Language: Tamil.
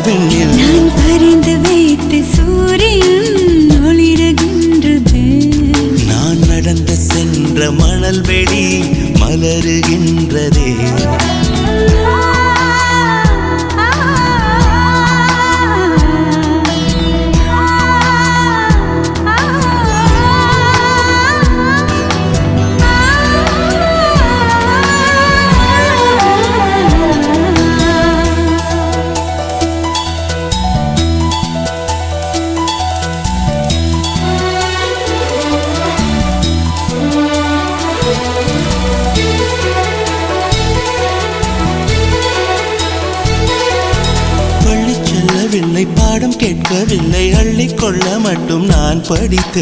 விண்ணில் நான் பறிந்து வைத்து சூரியன் ஒளிருகின்றது. நான் நடந்து சென்ற மணல் வெளி மலருகின்றதே. பாடம் கேட்கவில்லை, அள்ளிக்கொள்ள மட்டும் நான் படித்து